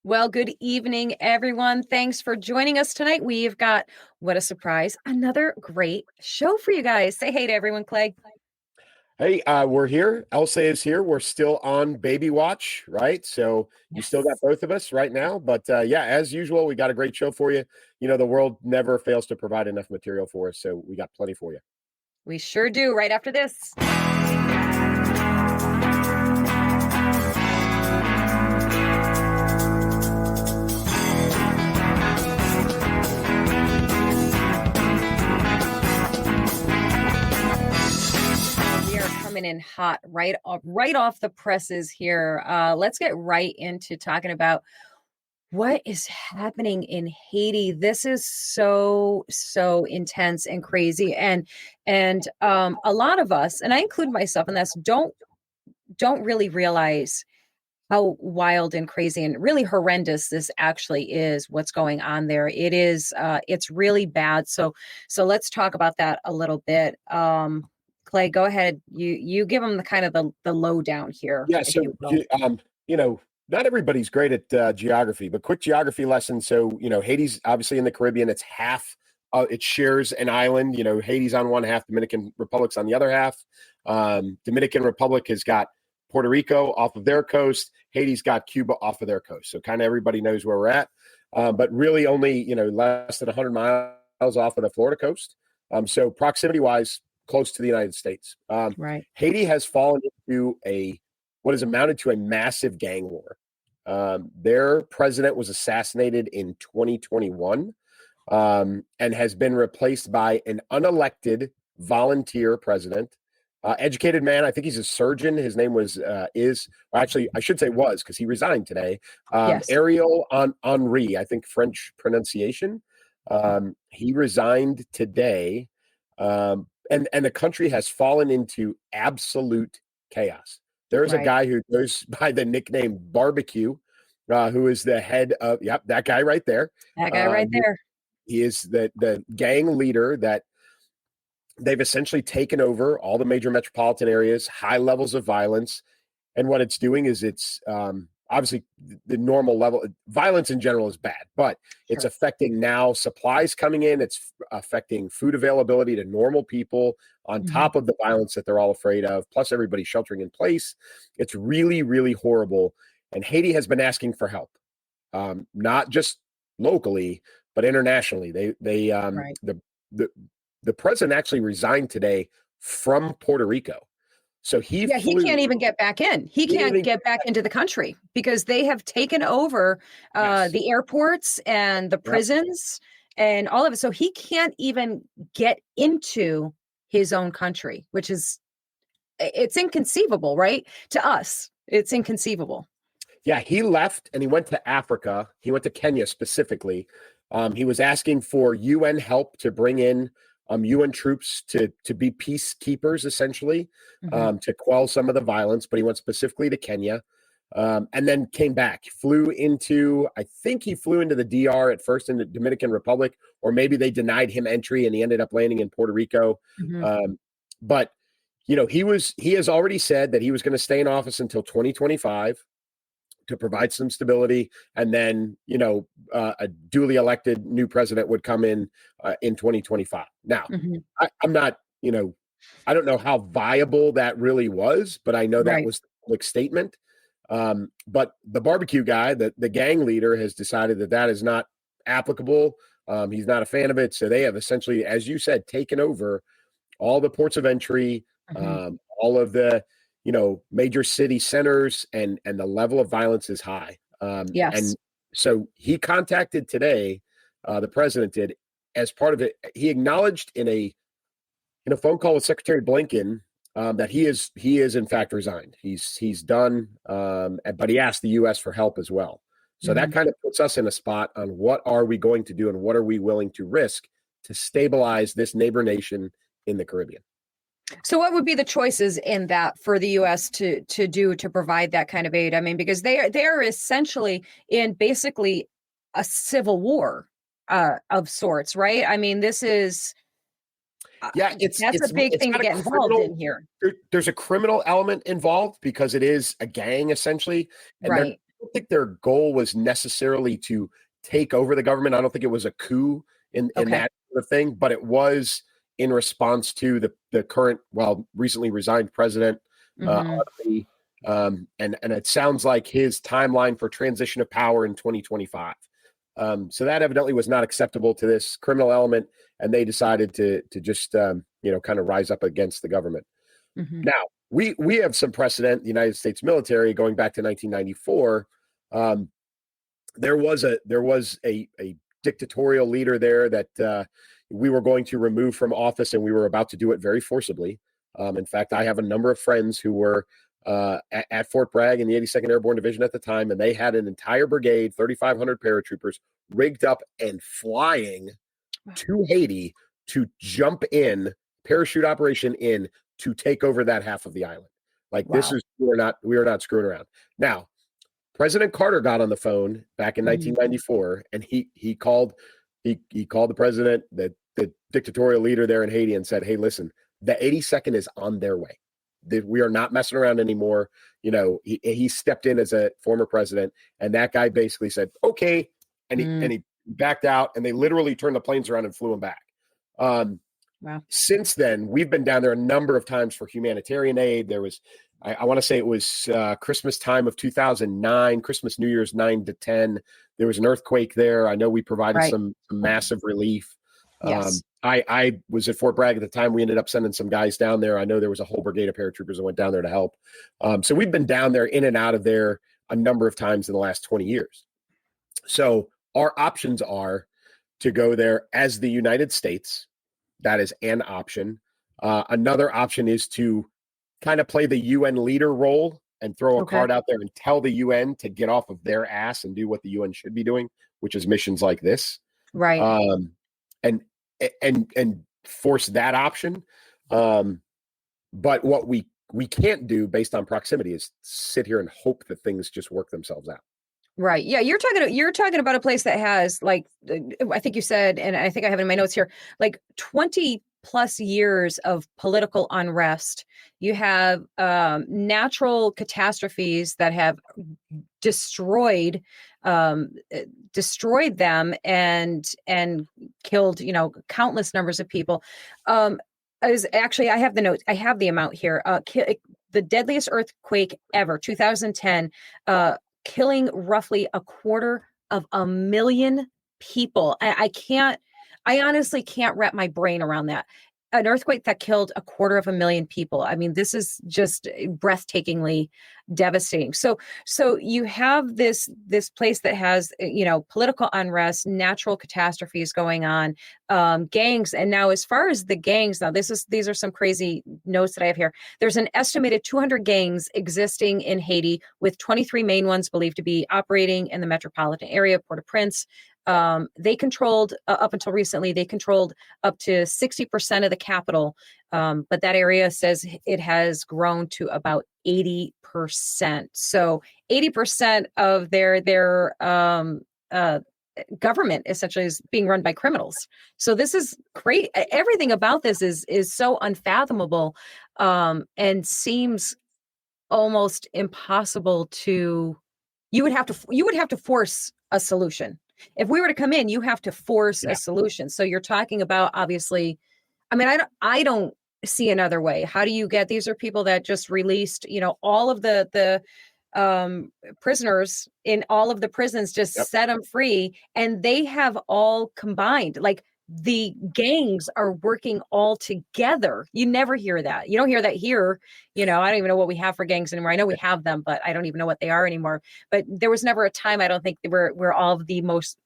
Well, good evening, everyone. Thanks for joining us tonight. We've got, what a surprise, another great show for you guys. Say hey to everyone, Clay. Hey, we're here. Elsa is here. We're still on baby watch, right? So you still got Yes. both of us right now. But yeah, as usual, we got a great show for you. You know, the world never fails to provide enough material for us. So we got plenty for you. We sure do, right after this. Coming in hot right off the presses here. Let's get right into talking about what is happening in Haiti. This is so intense and crazy, and a lot of us, and I include myself in this, don't really realize how wild and crazy and really horrendous this actually is. What's going on there? It's really bad. So let's talk about that a little bit. Clay, go ahead. You give them the kind of the lowdown here. Yeah. So, you know, not everybody's great at geography, but quick geography lesson. So, you know, Haiti's obviously in the Caribbean. It's half. It shares an island. You know, Haiti's on one half, Dominican Republic's on the other half. Dominican Republic has got Puerto Rico off of their coast. Haiti's got Cuba off of their coast. So kind of everybody knows where we're at. But really only, you know, less than 100 miles off of the Florida coast. So proximity-wise, close to the United States. Right. Haiti has fallen into what has amounted to a massive gang war. Their president was assassinated in 2021 and has been replaced by an unelected volunteer president. Educated man. I think he's a surgeon. His name actually, I should say was, because he resigned today. Yes. Ariel Henry, I think French pronunciation. He resigned today. And the country has fallen into absolute chaos. There is a guy who goes by the nickname Barbecue, who is the head of, that guy right there. That guy right there. He is the gang leader that they've essentially taken over all the major metropolitan areas, high levels of violence. And what it's doing is it's obviously the normal level. Violence in general is bad, but it's affecting now supplies coming in. It's affecting food availability to normal people on top of the violence that they're all afraid of, plus everybody sheltering in place. It's really, really horrible. And Haiti has been asking for help, not just locally, but internationally. The president actually resigned today from Puerto Rico. So he can't even get back in. He can't get back into the country because they have taken over the airports and the prisons and all of it. So he can't even get into his own country, which is, it's inconceivable, right? To us, it's inconceivable. Yeah, he left and he went to Africa. He went to Kenya specifically. He was asking for UN help to bring in UN troops to be peacekeepers, essentially, to quell some of the violence, but he went specifically to Kenya and then came back, I think he flew into the DR at first in the Dominican Republic, or maybe they denied him entry and he ended up landing in Puerto Rico. But, you know, he has already said that he was going to stay in office until 2025. To provide some stability, and then, you know, a duly elected new president would come in 2025. Now, I'm not, you know, I don't know how viable that really was, but I know that was the public statement. But the barbecue guy, the gang leader, has decided that is not applicable. He's not a fan of it. So they have essentially, as you said, taken over all the ports of entry, all of the, you know, major city centers, and the level of violence is high. And so he contacted today, the president did, as part of it. He acknowledged in a phone call with Secretary Blinken that he is in fact resigned. He's done, but he asked the U.S. for help as well. So that kind of puts us in a spot on what are we going to do and what are we willing to risk to stabilize this neighbor nation in the Caribbean. So what would be the choices in that for the U.S. to do to provide that kind of aid? I mean, because they are essentially in basically a civil war of sorts, right? I mean, this is that's a big thing to get involved in here. There's a criminal element involved because it is a gang essentially, and don't think their goal was necessarily to take over the government. I don't think it was a coup in that sort of thing, but it was in response to the current, recently resigned president, Haiti. And it sounds like his timeline for transition of power in 2025. So that evidently was not acceptable to this criminal element, and they decided to just kind of rise up against the government. Now, we have some precedent. The United States military, going back to 1994, there was a dictatorial leader there that we were going to remove from office, and we were about to do it very forcibly. In fact, I have a number of friends who were at Fort Bragg in the 82nd Airborne Division at the time, and they had an entire brigade, 3,500 paratroopers, rigged up and flying to Haiti to jump in, parachute operation in, to take over that half of the island. This is, we are not screwing around. Now, President Carter got on the phone back in 1994, and he called the president, the dictatorial leader there in Haiti, and said, "Hey, listen, the 82nd is on their way. We are not messing around anymore." He stepped in as a former president, and that guy basically said, "Okay," and he backed out, and they literally turned the planes around and flew him back. Wow. Since then, we've been down there a number of times for humanitarian aid. There was, I want to say it was Christmas time of 2009, Christmas, New Year's 9 to 10. There was an earthquake there. I know we provided some massive relief. Yes. I was at Fort Bragg at the time. We ended up sending some guys down there. I know there was a whole brigade of paratroopers that went down there to help. So we've been down there, in and out of there, a number of times in the last 20 years. So our options are to go there as the United States. That is an option. Another option is to kind of play the UN leader role and throw a card out there and tell the UN to get off of their ass and do what the UN should be doing, which is missions like this. Right. And force that option. But what we can't do based on proximity is sit here and hope that things just work themselves out. Right. Yeah. You're talking about a place that has, like, I think you said, and I think I have it in my notes here, like 20 plus years of political unrest. You have natural catastrophes that have destroyed them and killed, countless numbers of people. I have the notes. I have the amount here. The deadliest earthquake ever, 2010. Killing roughly 250,000 people. I honestly can't wrap my brain around that. An earthquake that killed 250,000 people. I mean, this is just breathtakingly devastating. So you have this place that has, political unrest, natural catastrophes going on, gangs. And now, as far as the gangs, these are some crazy notes that I have here. There's an estimated 200 gangs existing in Haiti, with 23 main ones believed to be operating in the metropolitan area, Port-au-Prince. They controlled, up until recently, they controlled up to 60% of the capital. But that area says it has grown to about 80%. So 80% of their government essentially is being run by criminals. So this is great. Everything about this is so unfathomable, and seems almost impossible to. You would have to force a solution. If we were to come in, you have to force a solution. So you're talking about, obviously, I mean, I don't see another way. How do you get, these are people that just released, all of the prisoners in all of the prisons, just set them free, and they have all combined, like, the gangs are working all together. You never hear that. You don't hear that here. I don't even know what we have for gangs anymore. I know we have them, but I don't even know what they are anymore. But there was never a time, I don't think, where all of the most,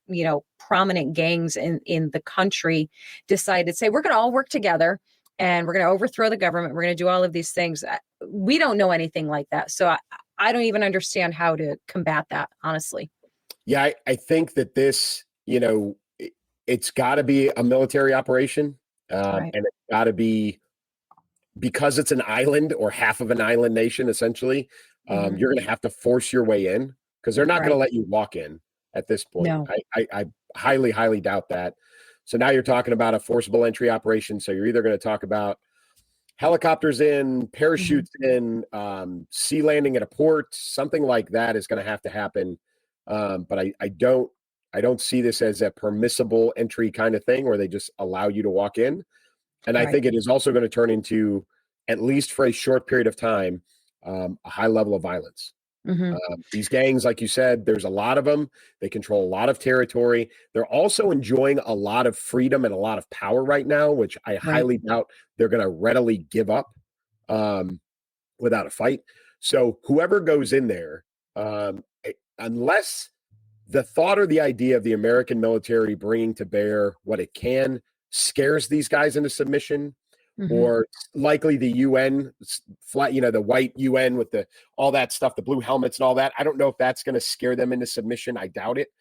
prominent gangs in the country decided to say, we're going to all work together and we're going to overthrow the government. We're going to do all of these things. We don't know anything like that. So I don't even understand how to combat that, honestly. Yeah, I think that this, it's got to be a military operation, and it's got to be, because it's an island or half of an island nation, essentially. You're going to have to force your way in, because they're not going to let you walk in at this point. No. I highly, highly doubt that. So now you're talking about a forcible entry operation. So you're either going to talk about, helicopters in, Mhm. parachutes in, sea landing at a port, something like that is going to have to happen. But I don't see this as a permissible entry kind of thing where they just allow you to walk in. And I Right. think it is also going to turn into, at least for a short period of time, a high level of violence. Mhm. These gangs, like you said, there's a lot of them. They control a lot of territory. They're also enjoying a lot of freedom and a lot of power right now, which I Right. highly doubt they're going to readily give up um, without a fight. So whoever goes in there, unless the thought or the idea of the American military bringing to bear what it can scares these guys into submission, Mhm. or likely the UN flat, the white UN with the all that stuff, the blue helmets and all that. I don't know if that's going to scare them into submission. I doubt it.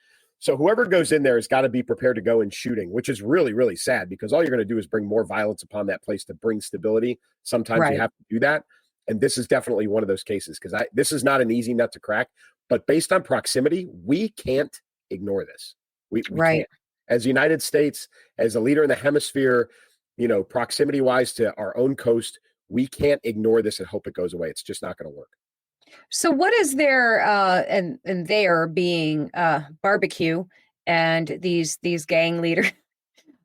So whoever goes in there has got to be prepared to go in shooting, which is really, really sad because all you're going to do is bring more violence upon that place to bring stability. Sometimes you Right. have to do that. And this is definitely one of those cases because this is not an easy nut to crack. But based on proximity, we can't ignore this. We Right. can't. As the United States, as a leader in the hemisphere, proximity wise to our own coast, we can't ignore this and hope it goes away. It's just not going to work. So what is their and there being barbecue and these gang leaders?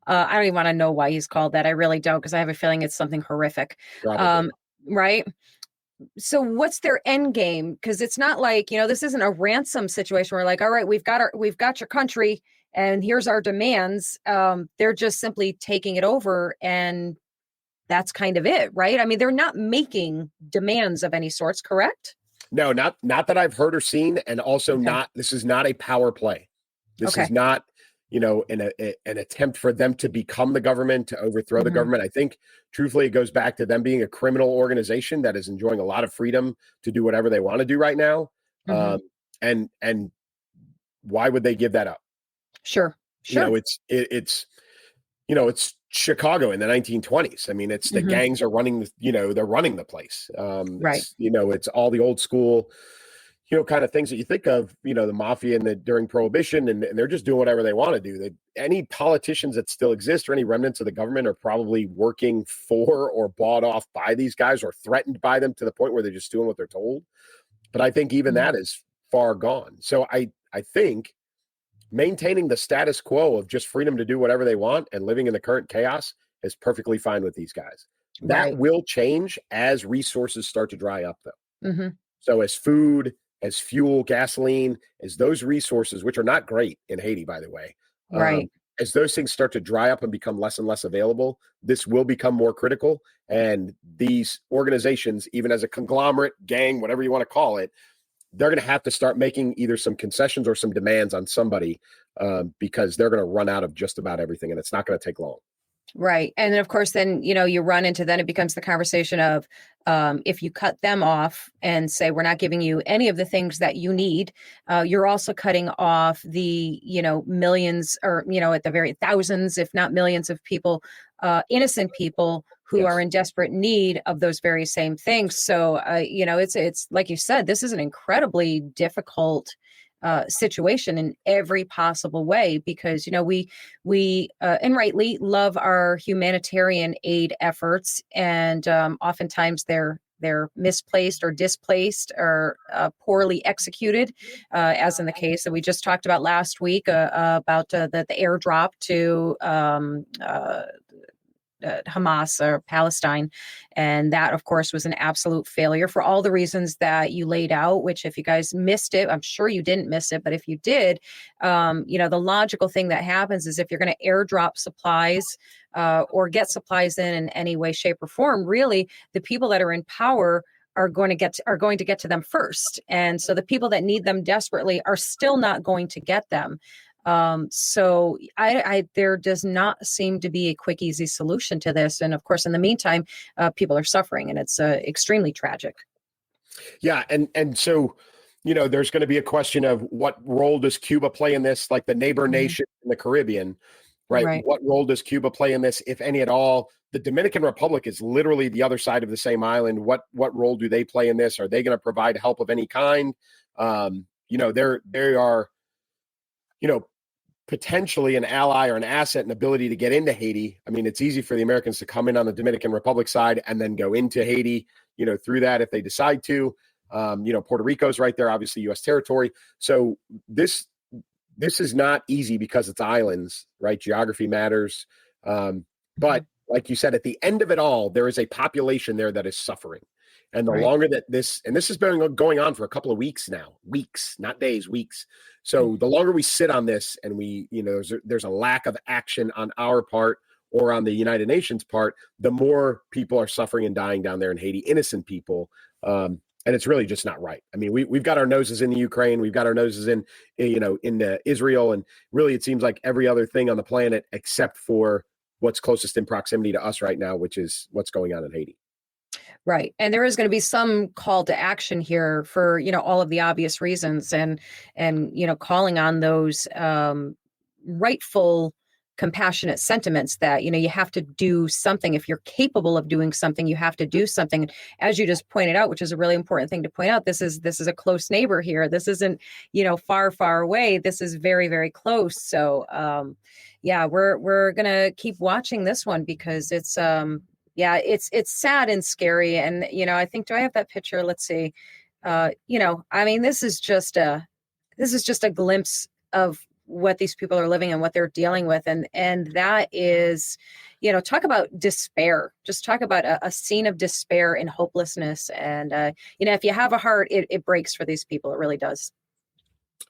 I don't even want to know why he's called that. I really don't, because I have a feeling it's something horrific. Probably. Um, right? So what's their end game? Because it's not like, this isn't a ransom situation where like, all right, we've got your country and here's our demands. They're just simply taking it over and that's kind of it, right? I mean, they're not making demands of any sorts, correct? No, not that I've heard or seen, and also Okay. not. This is not a power play. This is Okay. not, an attempt for them to become the government, to overthrow the Hmm. government. I think, truthfully, it goes back to them being a criminal organization that is enjoying a lot of freedom to do whatever they want to do right now. Hmm. Um, and why would they give that up? Sure. Sure. It's Chicago in the 1920s. I mean, it's the Hmm. gangs are running, they're running the place. Right. It's all the old school, kind of things that you think of, the mafia and during Prohibition, and they're just doing whatever they want to do. Any politicians that still exist or any remnants of the government are probably working for or bought off by these guys or threatened by them to the point where they're just doing what they're told. But I think even Mhm. that is far gone. So I think maintaining the status quo of just freedom to do whatever they want and living in the current chaos is perfectly fine with these guys. That Right. will change as resources start to dry up, though. Hmm. So, as food, as fuel, gasoline, as those resources, which are not great in Haiti, by the way, Right. as those things start to dry up and become less and less available, this will become more critical. And these organizations, even as a conglomerate, gang, whatever you want to call it, they're going to have to start making either some concessions or some demands on somebody because they're going to run out of just about everything, and it's not going to take long. Right. And then, of course, then, you run into then it becomes the conversation of if you cut them off and say, we're not giving you any of the things that you need, you're also cutting off the, millions or, at the very thousands, if not millions of people, innocent people who are Yes. in desperate need of those very same things. So, it's like you said, this is an incredibly difficult situation in every possible way because we and rightly love our humanitarian aid efforts, and oftentimes they're misplaced or displaced or poorly executed, as in the case that we just talked about last week about the airdrop to Hamas or Palestine. And that, of course, was an absolute failure for all the reasons that you laid out, which, if you guys missed it, I'm sure you didn't miss it, but if you did, the logical thing that happens is if you're going to airdrop supplies or get supplies in any way, shape, or form, really, the people that are in power are going to get to them first. And so the people that need them desperately are still not going to get them. So there does not seem to be a quick, easy solution to this. And of course, in the meantime, people are suffering, and it's extremely tragic. Yeah, and so there's going to be a question of what role does Cuba play in this, like the neighbor Mhm. nation in the Caribbean, right? Right. What role does Cuba play in this, if any at all? The Dominican Republic is literally the other side of the same island. What role do they play in this? Are they going to provide help of any kind? They are, you know, potentially an ally or an asset and ability to get into Haiti. I mean, it's easy for the Americans to come in on the Dominican Republic side and then go into Haiti, through that if they decide to. Puerto Rico's right there, obviously U.S. territory. So this is not easy because it's islands, right? Geography matters. But like you said, at the end of it all, there is a population there that is suffering. And the longer that this has been going on for a couple of weeks now, weeks, not days, weeks. So the longer we sit on this and we, there's a lack of action on our part or on the United Nations part, the more people are suffering and dying down there in Haiti, innocent people. And it's really just not right. I mean, we've got our noses in the Ukraine. We've got our noses in Israel. And really, it seems like every other thing on the planet except for what's closest in proximity to us right now, which is what's going on in Haiti. Right. And there is going to be some call to action here for, all of the obvious reasons and, calling on those rightful, compassionate sentiments that, you have to do something. If you're capable of doing something, you have to do something. As you just pointed out, which is a really important thing to point out, this is a close neighbor here. This isn't, far, far away. This is very, very close. So, we're going to keep watching this one because it's, it's sad and scary. And, I think, do I have that picture? Let's see. This is just a glimpse of what these people are living and what they're dealing with. And that is, talk about despair, just talk about a scene of despair and hopelessness. And, if you have a heart, it breaks for these people. It really does.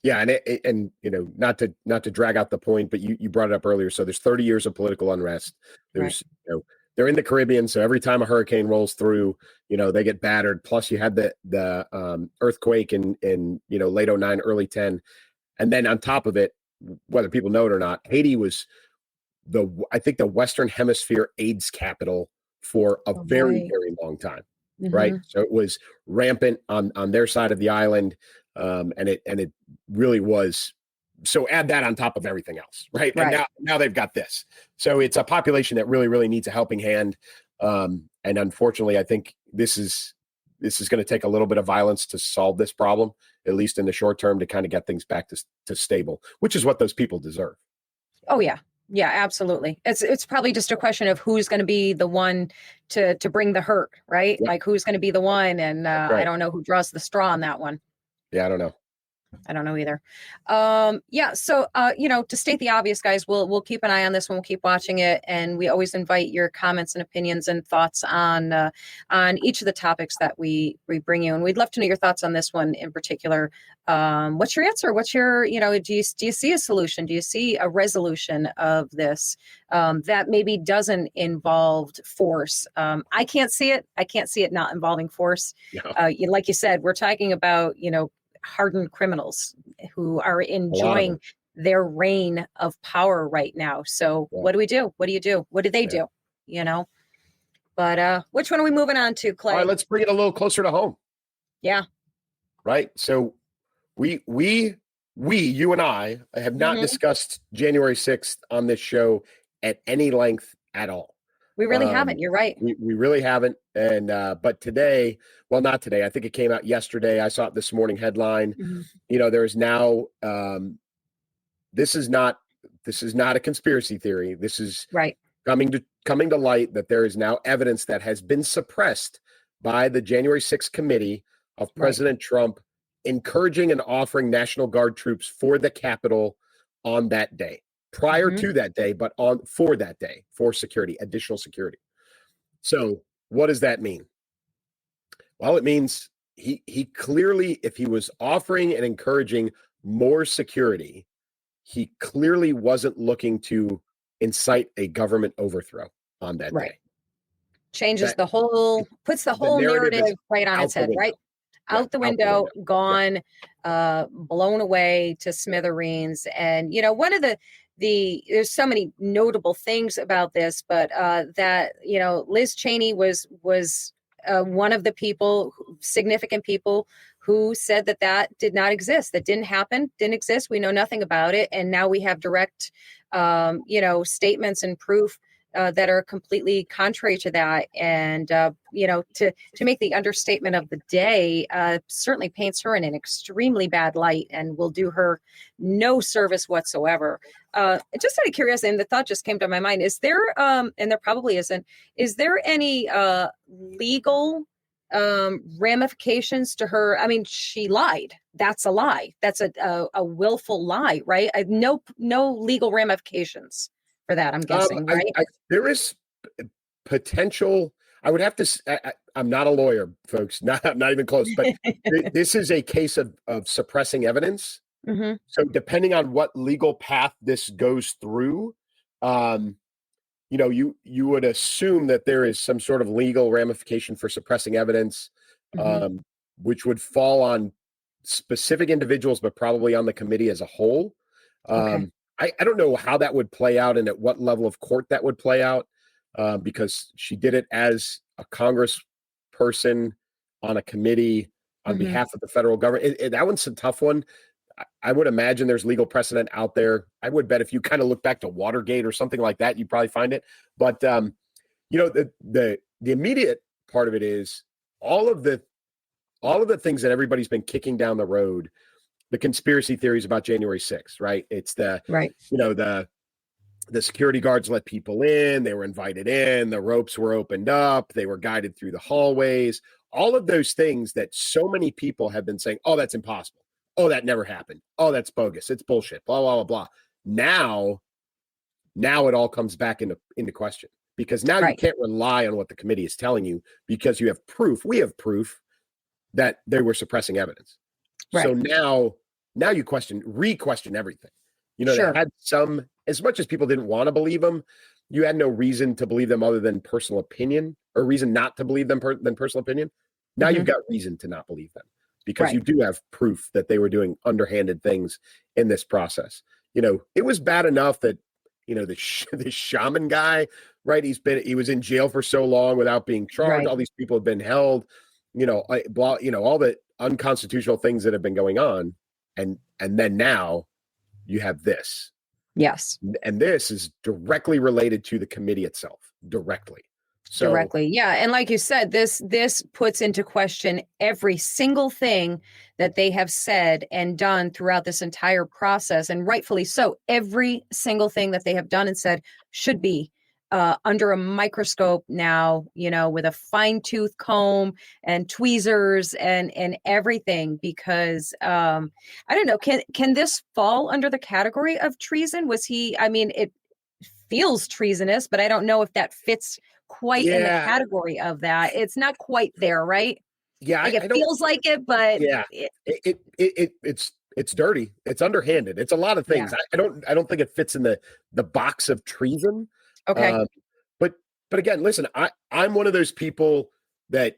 Yeah. And not to drag out the point, but you brought it up earlier. So there's 30 years of political unrest. There's, they're in the Caribbean, so every time a hurricane rolls through, they get battered. Plus, you had the earthquake in late 09, early 10, and then on top of it, whether people know it or not, Haiti was I think the Western Hemisphere AIDS capital for a very, very long time, right? So it was rampant on their side of the island, and it really was. So add that on top of everything else, right? And now they've got this. So it's a population that really, really needs a helping hand. And unfortunately, I think this is going to take a little bit of violence to solve this problem, at least in the short term, to kind of get things back to stable, which is what those people deserve. Oh, yeah. Yeah, absolutely. It's probably just a question of who's going to be the one to bring the hurt, right? Like who's going to be the one. And I don't know who draws the straw on that one. Yeah, I don't know. I don't know either. So, to state the obvious, guys, we'll keep an eye on this one. We'll keep watching it. And we always invite your comments and opinions and thoughts on each of the topics that we bring you. And we'd love to know your thoughts on this one in particular. What's your answer? What's your, do you see a solution? Do you see a resolution of this that maybe doesn't involve force? I can't see it. I can't see it not involving force. No. Like you said, we're talking about, hardened criminals who are enjoying their reign of power right now. So what do we do? What do you do? What do they do? But which one are we moving on to, Clay? All right, let's bring it a little closer to home. Yeah. Right. So we, you and I have not discussed January 6th on this show at any length at all. We really haven't. You're right. We really haven't. And, but today, well, not today, I think it came out yesterday. I saw it this morning headline, there is now, this is not a conspiracy theory. This is coming to light that there is now evidence that has been suppressed by the January 6th committee of President Trump, encouraging and offering National Guard troops for the Capitol on that day. Prior to that day, but for that day, for security, additional security. So what does that mean? Well, it means he clearly, if he was offering and encouraging more security, he clearly wasn't looking to incite a government overthrow on that day. Changes puts the whole narrative right on its head, right? Out the window, gone, blown away to smithereens. And, one of there's so many notable things about this, but that, Liz Cheney was one of the significant people who said that did not exist, that didn't happen, didn't exist. We know nothing about it. And now we have direct, statements and proof that are completely contrary to that. And, to make the understatement of the day, certainly paints her in an extremely bad light and will do her no service whatsoever. Just out of curiosity, and the thought just came to my mind, is there, and there probably isn't, is there any legal ramifications to her? I mean, she lied. That's a lie. That's a willful lie, right? No legal ramifications for that, I'm guessing, right? There is potential. I would have to. I'm not a lawyer, folks. Not even close. But this is a case of suppressing evidence. Mm-hmm. So depending on what legal path this goes through, you would assume that there is some sort of legal ramification for suppressing evidence, Mm-hmm. which would fall on specific individuals, but probably on the committee as a whole. Okay. I don't know how that would play out and at what level of court that would play out, because she did it as a Congress person on a committee on Mm-hmm. behalf of the federal government. That one's a tough one. I would imagine there's legal precedent out there. I would bet if you kind of look back to Watergate or something like that, you'd probably find it. But the immediate part of it is all of the things that everybody's been kicking down the road, the conspiracy theories about January 6th, right? It's Right. The security guards let people in, they were invited in, the ropes were opened up, they were guided through the hallways, all of those things that so many people have been saying, oh, that's impossible. Oh, that never happened. Oh, that's bogus. It's bullshit. Blah, blah, blah, blah. Now it all comes back into question, because now you can't rely on what the committee is telling you, because you have proof. We have proof that they were suppressing evidence. Right. So now you re-question everything. Sure. They had some, as much as people didn't want to believe them, you had no reason to believe them other than personal opinion, or reason not to believe them than personal opinion. Now you've got reason to not believe them, because you do have proof that they were doing underhanded things in this process. It was bad enough that, the shaman guy, right? He was in jail for so long without being charged. Right. All these people have been held, all the unconstitutional things that have been going on. And then now you have this. Yes. And this is directly related to the committee itself, directly. Yeah. And like you said, this puts into question every single thing that they have said and done throughout this entire process. And rightfully so. Every single thing that they have done and said should be under a microscope now, with a fine tooth comb and tweezers and everything, because I don't know, can this fall under the category of treason? It feels treasonous, but I don't know if that fits quite in the category of that. It's not quite there, right? Yeah, like it feels like it, but it's dirty. It's underhanded. It's a lot of things. Yeah. I don't think it fits in the box of treason. Okay. But again, listen, I'm one of those people that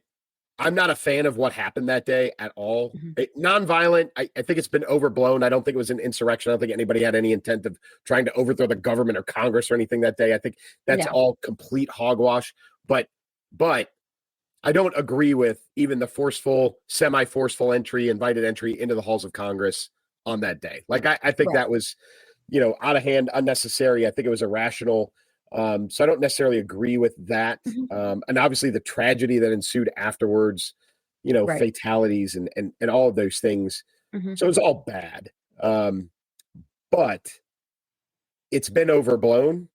I'm not a fan of what happened that day at all. Nonviolent, I think it's been overblown. I don't think it was an insurrection. I don't think anybody had any intent of trying to overthrow the government or Congress or anything that day. I think that's all complete hogwash. But I don't agree with even the forceful, semi-forceful invited entry into the halls of Congress on that day. Like, I think that was, out of hand, unnecessary. I think it was irrational. So I don't necessarily agree with that. And obviously the tragedy that ensued afterwards, fatalities and all of those things. So it's all bad. But it's been overblown.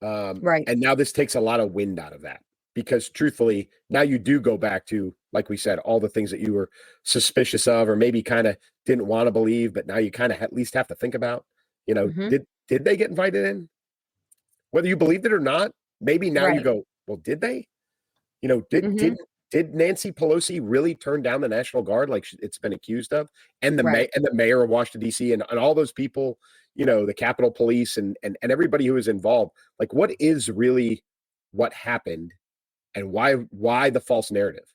And now this takes a lot of wind out of that, because truthfully, now you do go back to, like we said, all the things that you were suspicious of, or maybe kind of didn't want to believe, but now you kind of at least have to think about, did they get invited in? Whether you believed it or not, maybe now you go, well, did they? Did Nancy Pelosi really turn down the National Guard like it's been accused of? And the mayor of Washington, D.C., and all those people, the Capitol Police and everybody who was involved. Like, what is really what happened, and why the false narrative?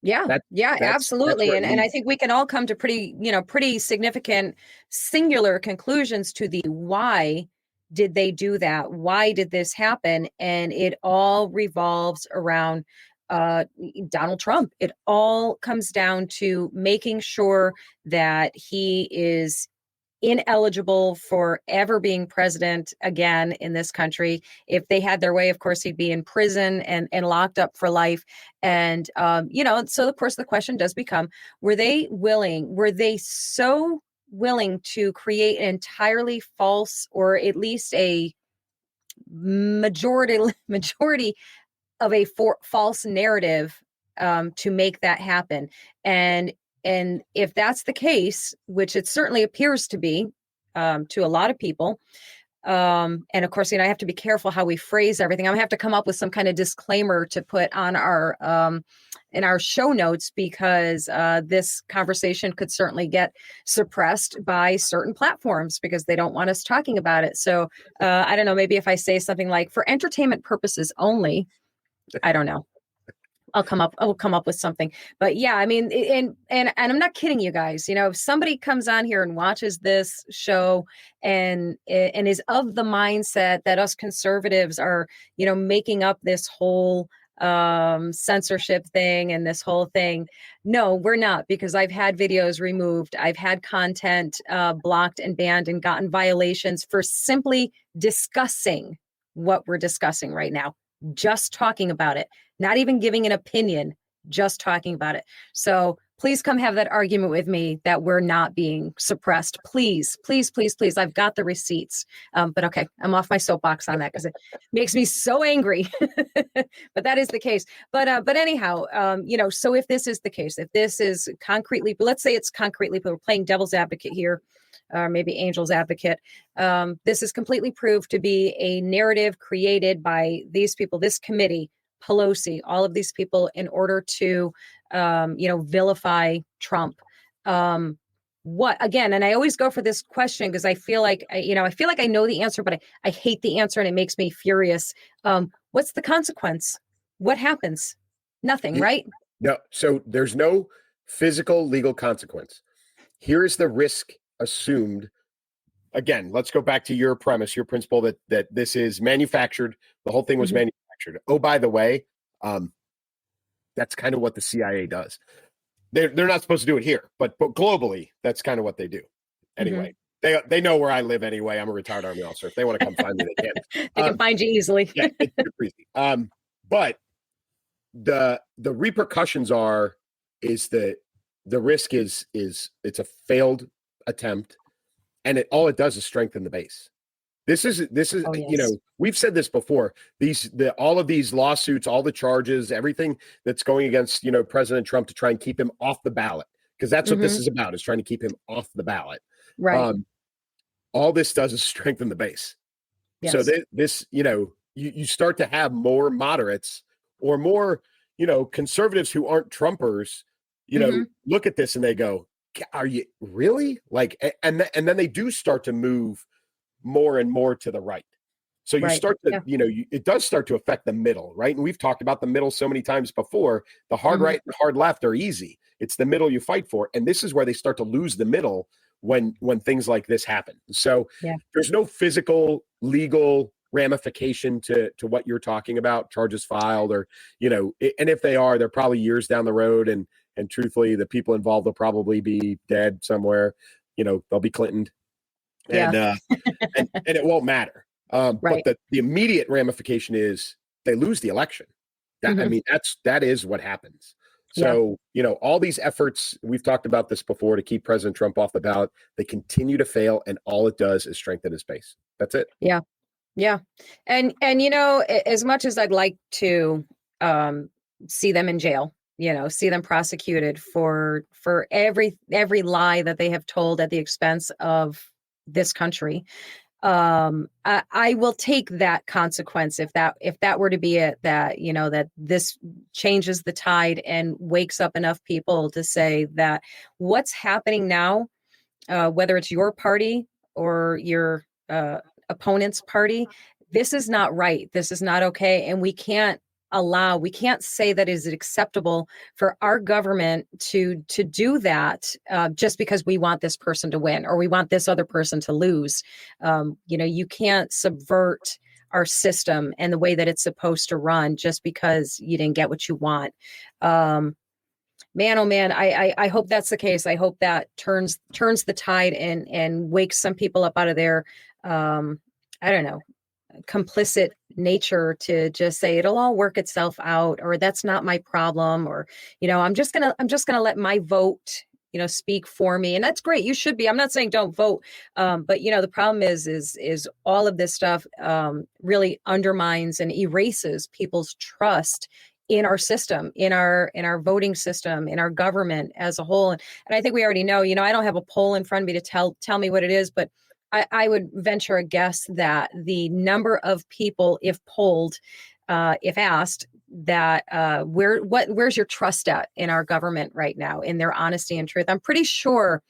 Absolutely. And I think we can all come to pretty significant singular conclusions to the why did they do that? Why did this happen? And it all revolves around Donald Trump. It all comes down to making sure that he is ineligible for ever being president again in this country. If they had their way, of course, he'd be in prison and locked up for life. And, so of course the question does become, were they so willing to create an entirely false, or at least a majority of a false narrative to make that happen? And if that's the case, which it certainly appears to be to a lot of people, and of course, I have to be careful how we phrase everything. I'm gonna have to come up with some kind of disclaimer to put on our in our show notes, because this conversation could certainly get suppressed by certain platforms because they don't want us talking about it. So I don't know, maybe if I say something like, for entertainment purposes only, I don't know. I will come up with something. But yeah, I mean, and I'm not kidding you guys. If somebody comes on here and watches this show and is of the mindset that us conservatives are, making up this whole censorship thing and this whole thing, no, we're not, because I've had videos removed. I've had content blocked and banned and gotten violations for simply discussing what we're discussing right now, just talking about it. Not even giving an opinion, just talking about it. So please come have that argument with me that we're not being suppressed. Please, please, please, please. I've got the receipts. But okay, I'm off my soapbox on that because it makes me so angry. But that is the case. But anyhow, so if this is the case, if this is concretely, let's say it's concretely, but we're playing devil's advocate here, or maybe angel's advocate. This is completely proved to be a narrative created by these people, this committee, Pelosi, all of these people, in order to, vilify Trump. What again? And I always go for this question because I feel like I know the answer, but I hate the answer, and it makes me furious. What's the consequence? What happens? Nothing, right? No. So there's no physical legal consequence. Here is the risk assumed. Again, let's go back to your premise, your principle that this is manufactured. The whole thing was manufactured. Oh, by the way, that's kind of what the CIA does. They're not supposed to do it here, but globally, that's kind of what they do. Anyway, they know where I live anyway. I'm a retired Army officer. If they want to come find me, they can. They can find you easily. Yeah, it's super easy. But the repercussions is that the risk is it's a failed attempt, and all it does is strengthen the base. This is Oh, yes. We've said this before. All of these lawsuits, all the charges, everything that's going against President Trump to try and keep him off the ballot, because that's what this is about, is trying to keep him off the ballot. Right. All this does is strengthen the base. Yes. So this you start to have more moderates or more conservatives who aren't Trumpers, look at this and they go, "Are you really?" Like, and then they do start to move more and more to the right. So you start to, it does start to affect the middle, right? And we've talked about the middle so many times before. The hard right and hard left are easy. It's the middle you fight for. And this is where they start to lose the middle when things like this happen. So there's no physical, legal ramification to what you're talking about, charges filed, or, and if they are, they're probably years down the road. And truthfully, the people involved will probably be dead somewhere. They'll be Clintoned. And, and it won't matter. But the immediate ramification is they lose the election. I mean, that is what happens. So, all these efforts, we've talked about this before, to keep President Trump off the ballot, they continue to fail, and all it does is strengthen his base. That's it. Yeah. Yeah. And as much as I'd like to see them in jail, see them prosecuted for every lie that they have told at the expense of this country, I will take that consequence if that were to be it, that that this changes the tide and wakes up enough people to say that what's happening now, whether it's your party or your opponent's party, this is not right. This is not okay, and we can't say that is acceptable for our government to do that just because we want this person to win or we want this other person to lose. You can't subvert our system and the way that it's supposed to run just because you didn't get what you want. Man, oh man, I hope that's the case. I hope that turns the tide and wakes some people up out of their I don't know, complicit nature to just say it'll all work itself out, or that's not my problem, or I'm just gonna let my vote speak for me. And that's great, you should be. I'm not saying don't vote, but the problem is all of this stuff really undermines and erases people's trust in our system, in our voting system, in our government as a whole. And I think we already know. I don't have a poll in front of me to tell me what it is, but I would venture a guess that the number of people, if polled, if asked, that where's your trust at in our government right now, in their honesty and truth, I'm pretty sure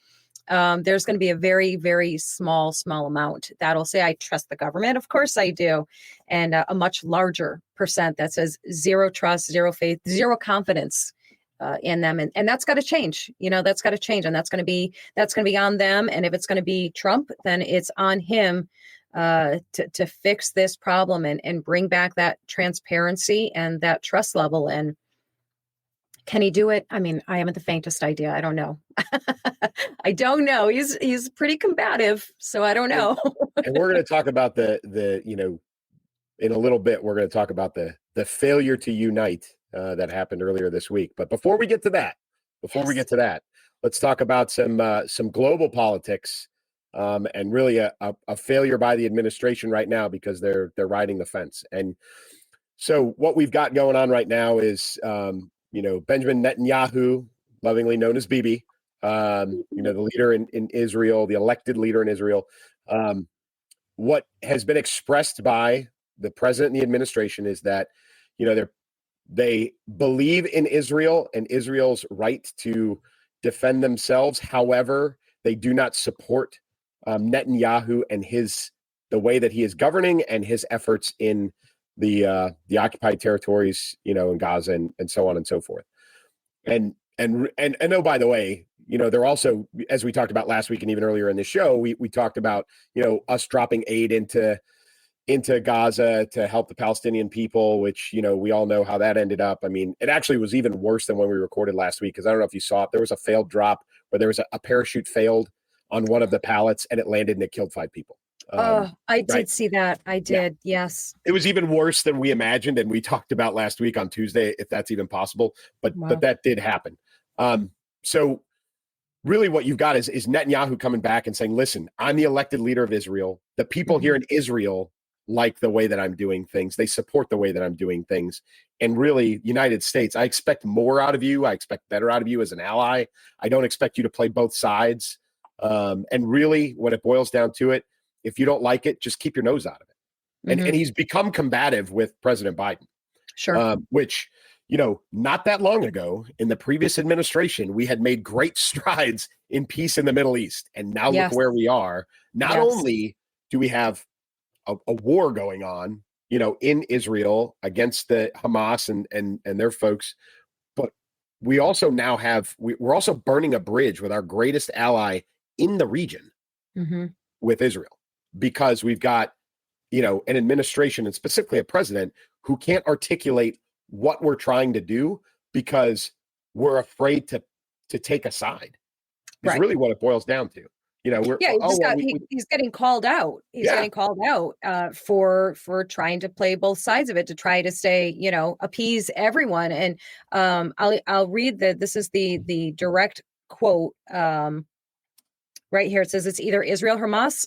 there's going to be a very, very small amount that'll say, I trust the government. Of course I do. And a much larger percent that says zero trust, zero faith, zero confidence in them. And that's got to change. That's got to change. And that's going to be on them. And if it's going to be Trump, then it's on him to fix this problem and bring back that transparency and that trust level. And can he do it? I mean, I haven't the faintest idea. I don't know. I don't know. He's pretty combative, so I don't know. And we're going to talk about the in a little bit, we're going to talk about the failure to unite that happened earlier this week. But before we get to that, let's talk about some global politics and really a failure by the administration right now, because they're riding the fence. And so what we've got going on right now is Benjamin Netanyahu, lovingly known as Bibi, the leader in Israel, the elected leader in Israel. What has been expressed by the president and the administration is that, they believe in Israel and Israel's right to defend themselves. However, they do not support Netanyahu and the way that he is governing and his efforts in the occupied territories, in Gaza and so on and so forth. And oh, by the way, they're also, as we talked about last week and even earlier in the show, we talked about, us dropping aid into Gaza to help the Palestinian people, which, we all know how that ended up. I mean, it actually was even worse than when we recorded last week, because I don't know if you saw it. There was a failed drop where there was a parachute failed on one of the pallets and it landed and it killed 5 people. I did see that. I did. Yeah. Yes. It was even worse than we imagined. And we talked about last week on Tuesday, if that's even possible, but that did happen. So really what you've got is Netanyahu coming back and saying, listen, I'm the elected leader of Israel. The people here in Israel like the way that I'm doing things. They support the way that I'm doing things. And really, United States, I expect more out of you. I expect better out of you as an ally. I don't expect you to play both sides. And really, when it boils down to it, if you don't like it, just keep your nose out of it. And he's become combative with President Biden. Sure. Which, not that long ago in the previous administration, we had made great strides in peace in the Middle East. And now look where we are. Not only do we have a war going on, in Israel against the Hamas and their folks, but we also now we're also burning a bridge with our greatest ally in the region with Israel, because we've got, an administration and specifically a president who can't articulate what we're trying to do because we're afraid to take a side. It's really what it boils down to. He's getting called out. He's getting called out for trying to play both sides of it, to try to say, appease everyone. And I'll read this is the direct quote right here. It says it's either Israel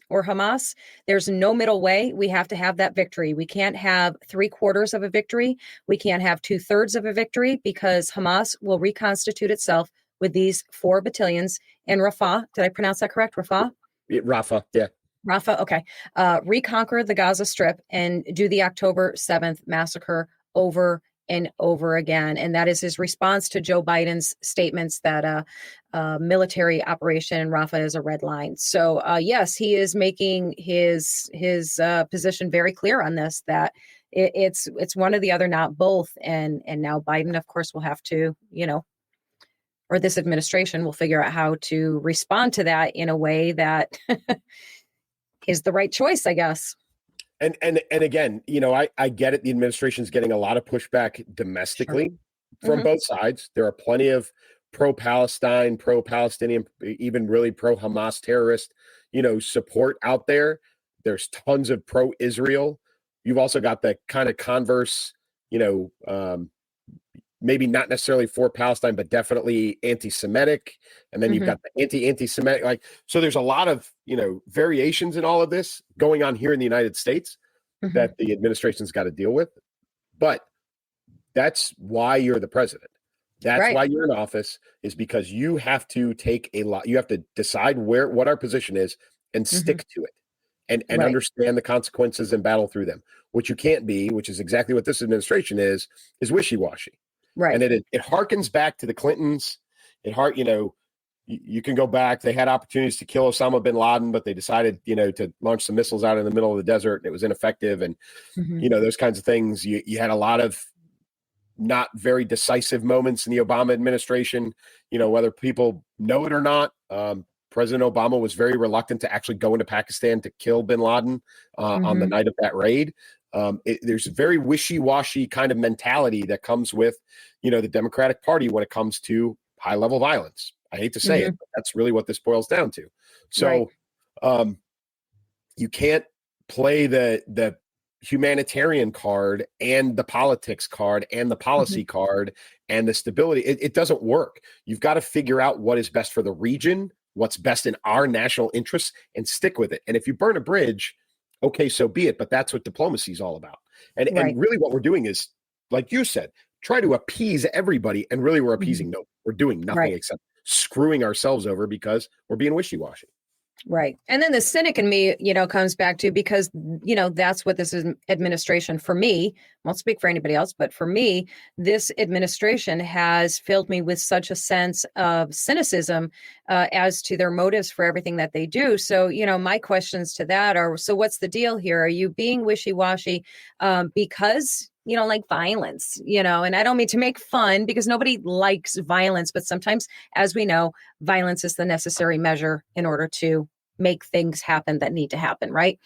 or Hamas. There's no middle way. We have to have that victory. We can't have 3/4 of a victory. We can't have 2/3 of a victory, because Hamas will reconstitute itself with these 4 battalions in Rafah. Did I pronounce that correct? Rafah? Rafah, yeah. Rafah, okay. Reconquer the Gaza Strip and do the October 7th massacre over and over again. And that is his response to Joe Biden's statements that military operation in Rafah is a red line. So yes, he is making his position very clear on this, that it's one or the other, not both. And now Biden, of course, will have to, or this administration will figure out how to respond to that in a way that is the right choice, I guess. And again, I get it. The administration's getting a lot of pushback domestically from both sides. There are plenty of pro-Palestine, pro-Palestinian, even really pro-Hamas terrorist, support out there. There's tons of pro-Israel. You've also got the kind of converse, maybe not necessarily for Palestine, but definitely anti-Semitic. And then you've got the anti-Semitic, so there's a lot of, variations in all of this going on here in the United States that the administration's got to deal with. But that's why you're the president. That's why you're in office, is because you have to you have to decide what our position is and stick to it and understand the consequences and battle through them. What you can't be, which is exactly what this administration is wishy-washy. Right. And it harkens back to the Clintons. You can go back. They had opportunities to kill Osama bin Laden, but they decided, to launch some missiles out in the middle of the desert, and it was ineffective. And, those kinds of things. You had a lot of not very decisive moments in the Obama administration, whether people know it or not. President Obama was very reluctant to actually go into Pakistan to kill bin Laden on the night of that raid. There's a very wishy-washy kind of mentality that comes with, the Democratic Party when it comes to high-level violence. I hate to say it, but that's really what this boils down to. So you can't play the humanitarian card and the politics card and the policy card and the stability. It doesn't work. You've got to figure out what is best for the region, what's best in our national interests, and stick with it. And if you burn a bridge, okay, so be it. But that's what diplomacy is all about. And really what we're doing is, like you said, try to appease everybody. And really we're appeasing no. We're doing nothing except screwing ourselves over because we're being wishy-washy. Right. And then the cynic in me, comes back to, because, that's what this administration, for me, I won't speak for anybody else, but for me, this administration has filled me with such a sense of cynicism as to their motives for everything that they do. So, my questions to that are, so what's the deal here? Are you being wishy-washy because you don't like violence, and I don't mean to make fun, because nobody likes violence, but sometimes, as we know, violence is the necessary measure in order to make things happen that need to happen, right?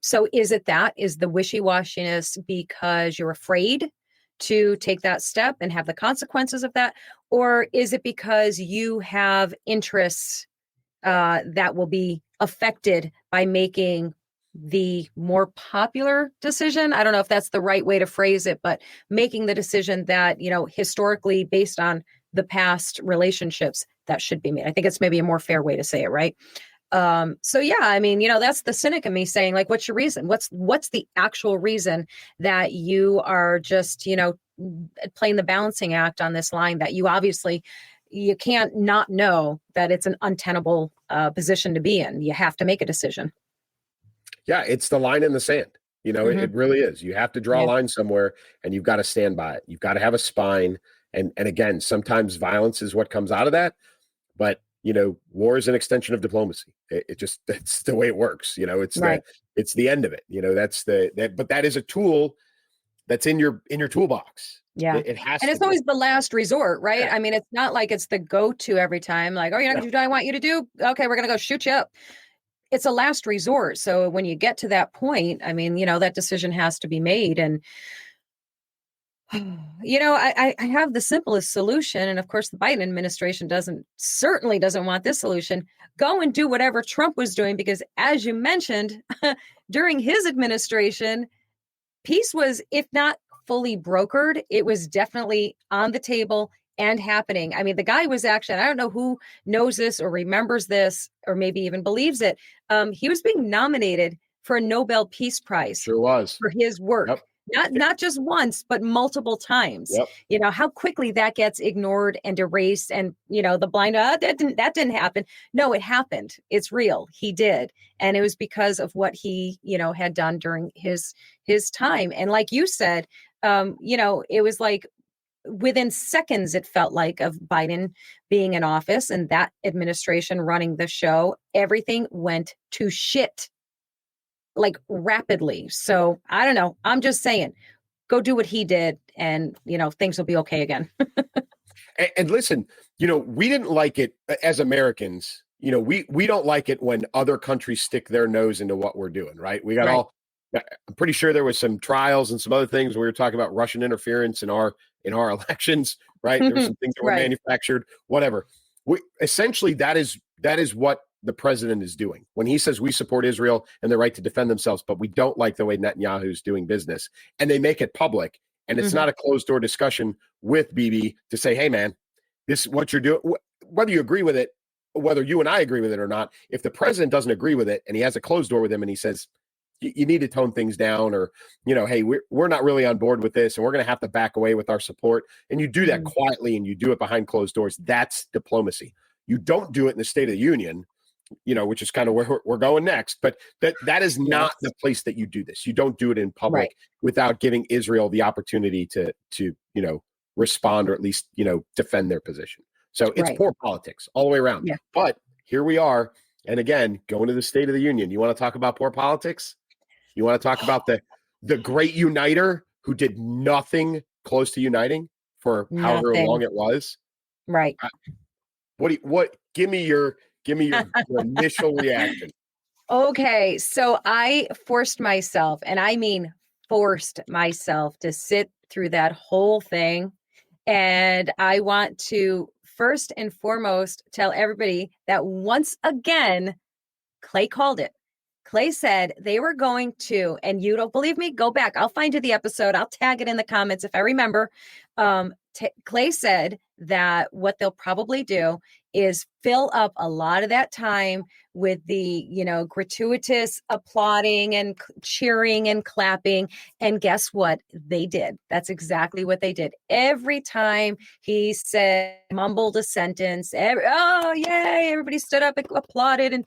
So is the wishy-washiness because you're afraid to take that step and have the consequences of that? Or is it because you have interests that will be affected by making the more popular decision? I don't know if that's the right way to phrase it, but making the decision that, historically based on the past relationships that should be made. I think it's maybe a more fair way to say it, right? So yeah, I mean, that's the cynic in me saying, like, what's your reason? What's the actual reason that you are just, playing the balancing act on this line that you can't not know that it's an untenable position to be in. You have to make a decision. Yeah, it's the line in the sand. It really is. You have to draw a line somewhere, and you've got to stand by it. You've got to have a spine. And again, sometimes violence is what comes out of that. But, war is an extension of diplomacy. That's the way it works. It's the end of it. But that is a tool that's in your toolbox. Yeah. It has and it's always the last resort, right? Yeah. I mean, it's not like it's the go-to every time. Like, oh, you're not going to do what I want you to do? Okay, we're going to go shoot you up. It's a last resort. So when you get to that point, I mean, that decision has to be made. And, I have the simplest solution. And of course, the Biden administration certainly doesn't want this solution. Go and do whatever Trump was doing, because as you mentioned, during his administration, peace was, if not fully brokered, it was definitely on the table and happening. I mean, the guy was actually, I don't know who knows this or remembers this or maybe even believes it. He was being nominated for a Nobel Peace Prize. Sure was. For his work. Yep. Not just once, but multiple times. Yep. How quickly that gets ignored and erased, and the blind, that didn't happen. No, it happened. It's real. He did. And it was because of what he, had done during his time. And like you said, it was like within seconds, it felt like, of Biden being in office and that administration running the show, everything went to shit, like, rapidly. So I don't know. I'm just saying, go do what he did, and things will be okay again. and listen, we didn't like it as Americans. We don't like it when other countries stick their nose into what we're doing, right? We got all I'm pretty sure there was some trials and some other things. We were talking about Russian interference in our elections, right? There were some things that were Right. manufactured, whatever. Essentially, that is what the president is doing when he says we support Israel and their right to defend themselves, but we don't like the way Netanyahu's doing business, and they make it public. And it's not a closed door discussion with Bibi to say, hey, man, this is what you're doing. Whether you agree with it, whether you and I agree with it or not, if the president doesn't agree with it and he has a closed door with him and he says, you need to tone things down, or, hey, we're not really on board with this and we're going to have to back away with our support. And you do that quietly and you do it behind closed doors. That's diplomacy. You don't do it in the State of the Union, which is kind of where we're going next. But that is not the place that you do this. You don't do it in public without giving Israel the opportunity to respond, or at least, defend their position. So it's poor politics all the way around. Yeah. But here we are. And again, going to the State of the Union. You want to talk about poor politics? You want to talk about the great uniter who did nothing close to uniting for however long it was? Right. Give me your initial reaction. Okay. So I forced myself, and I mean forced myself, to sit through that whole thing. And I want to first and foremost tell everybody that once again, Clay called it. Clay said they were going to, and you don't believe me, go back. I'll find you the episode. I'll tag it in the comments if I remember. Clay said that what they'll probably do is fill up a lot of that time with the, gratuitous applauding and cheering and clapping. And guess what? They did. That's exactly what they did. Every time he said, mumbled a sentence, oh, yay, everybody stood up and applauded. And,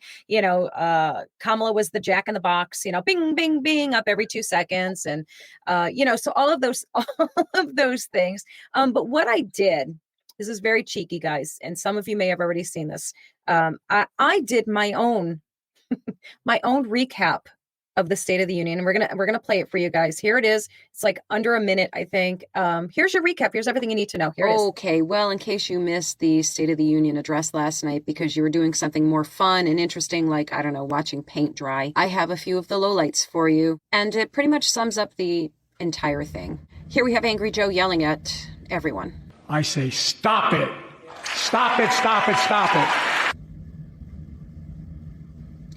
Kamala was the jack in the box, bing, bing, bing, up every 2 seconds. And, so all of those things. But what I did, this is very cheeky, guys, and some of you may have already seen this. I did my own recap of the State of the Union, and we're gonna play it for you guys. Here it is. It's like under a minute, I think. Here's your recap. Here's everything you need to know. Here it is. Okay, well, in case you missed the State of the Union address last night because you were doing something more fun and interesting, like, I don't know, watching paint dry, I have a few of the lowlights for you, and it pretty much sums up the entire thing. Here we have Angry Joe yelling at everyone. I say, stop it. Stop it, stop it, stop it.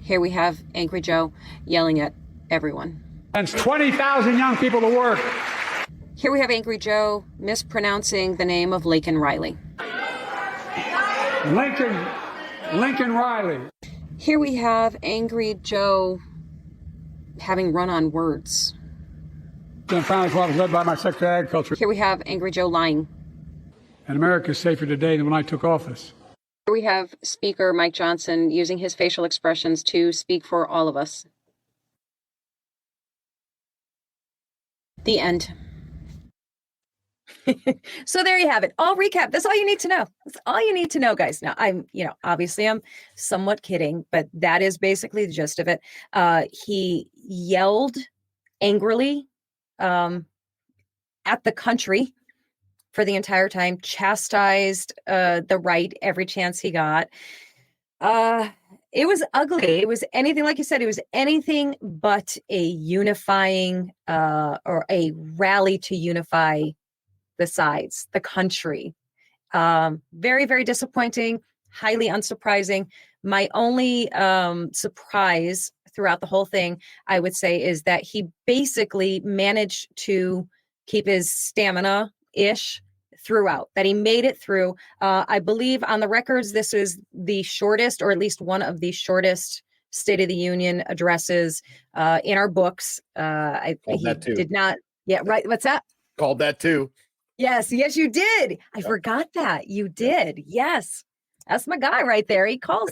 Here we have Angry Joe yelling at everyone. Sends 20,000 young people to work. Here we have Angry Joe mispronouncing the name of Laken Riley. Lincoln Riley. Here we have Angry Joe having run on words. The finance law was led by my Secretary of Agriculture. Here we have Angry Joe lying. And America is safer today than when I took office. Here we have Speaker Mike Johnson using his facial expressions to speak for all of us. The end. So there you have it. I'll recap. That's all you need to know. That's all you need to know, guys. Now, obviously I'm somewhat kidding, but that is basically the gist of it. He yelled angrily at the country for the entire time, chastised the right every chance he got. It was ugly. It was anything, like you said, it was anything but a unifying or a rally to unify the sides, the country. Very, very disappointing, highly unsurprising. My only surprise throughout the whole thing, I would say, is that he basically managed to keep his stamina-ish throughout, that he made it through. I believe on the records, this is the shortest, or at least one of the shortest State of the Union addresses in our books. He did not. Yeah, right. What's that? Called that too. Yes, you did. I forgot that. You did. Yes. That's my guy right there. He calls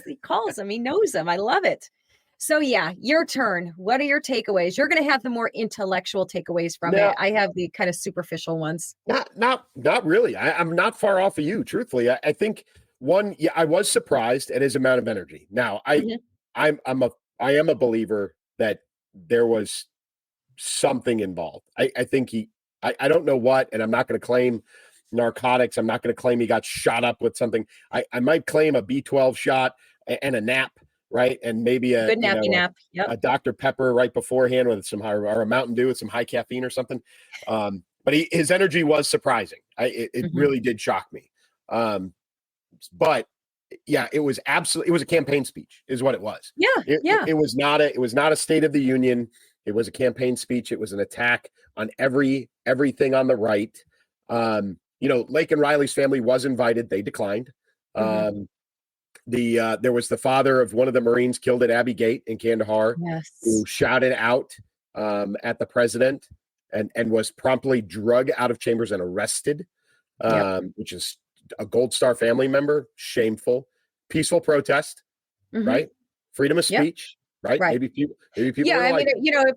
him. He knows him. I love it. So yeah, your turn. What are your takeaways? You're going to have the more intellectual takeaways from it. I have the kind of superficial ones. Not really. I'm not far off of you, truthfully. I think I was surprised at his amount of energy. Now, I am a believer that there was something involved. I think I don't know what, and I'm not going to claim narcotics. I'm not going to claim he got shot up with something. I might claim a B12 shot and a nap, right? And maybe Good nappy nap. Yep. a Dr. Pepper right beforehand with some high, or a Mountain Dew with some high caffeine or something. But his energy was surprising. It really did shock me. But yeah, it was a campaign speech is what it was. Yeah. It was not a State of the Union. It was a campaign speech. It was an attack on everything on the right. Lake and Riley's family was invited. They declined. There was the father of one of the Marines killed at Abbey Gate in Kandahar, who shouted out at the president and was promptly drug out of chambers and arrested, which is a Gold Star family member. Shameful. Peaceful protest, right? Freedom of speech. Right. Maybe people. Yeah. I mean,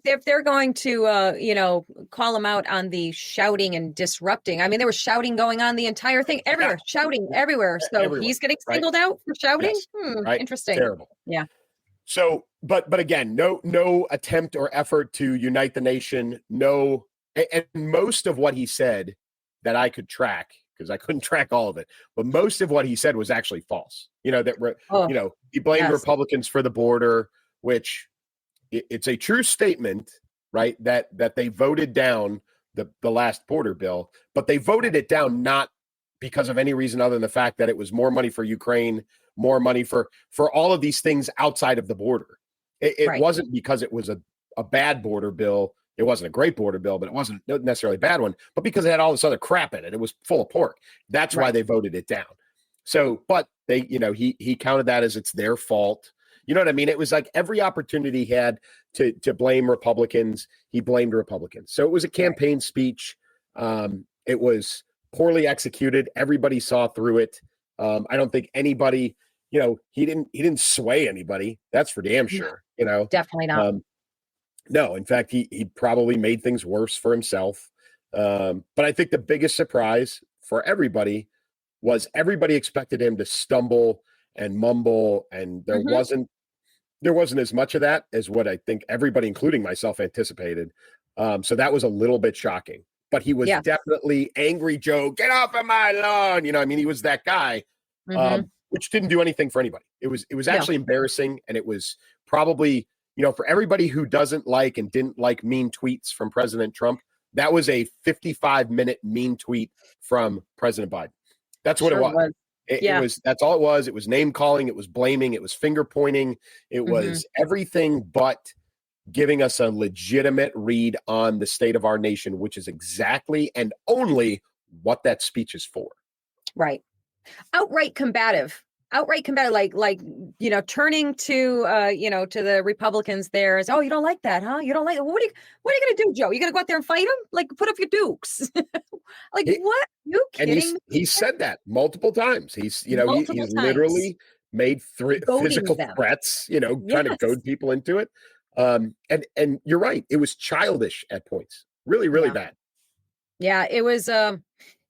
if they're going to, call him out on the shouting and disrupting. I mean, there was shouting going on the entire thing everywhere, shouting everywhere. So everywhere, he's getting singled out for shouting. Yes. Right. Interesting. Terrible. Yeah. So, but again, no attempt or effort to unite the nation. No, and most of what he said that I could track, because I couldn't track all of it, but most of what he said was actually false. He blamed Republicans for the border, which it's a true statement, right? That they voted down the last border bill, but they voted it down not because of any reason other than the fact that it was more money for Ukraine, more money for all of these things outside of the border. It wasn't because it was a bad border bill. It wasn't a great border bill, but it wasn't necessarily a bad one, but because it had all this other crap in it. It was full of pork. That's why they voted it down. So, but they, he counted that as it's their fault. You know what I mean? It was like every opportunity he had to blame Republicans, he blamed Republicans. So it was a campaign speech. It was poorly executed. Everybody saw through it. I don't think anybody, he didn't sway anybody. That's for damn sure. Definitely not. No, in fact, he probably made things worse for himself. But I think the biggest surprise for everybody was everybody expected him to stumble and mumble, and there wasn't as much of that as what I think everybody, including myself, anticipated. So that was a little bit shocking. But he was definitely angry Joe, get off of my lawn. He was that guy, which didn't do anything for anybody. It was actually embarrassing, and it was probably, for everybody who doesn't like and didn't like mean tweets from President Trump, that was a 55-minute mean tweet from President Biden. That's what it was. It was, that's all it was. It was name calling. It was blaming. It was finger pointing. It was everything but giving us a legitimate read on the state of our nation, which is exactly and only what that speech is for. Right. Outright combative, like, turning to, to the Republicans there is, oh, you don't like that, huh? You don't like it. What are you going to do, Joe? You going to go out there and fight him? Like, put up your dukes. What? You kidding? And he said that multiple times. He's literally made physical threats, trying to goad people into it. And you're right. It was childish at points. Really, really bad. Yeah, it was,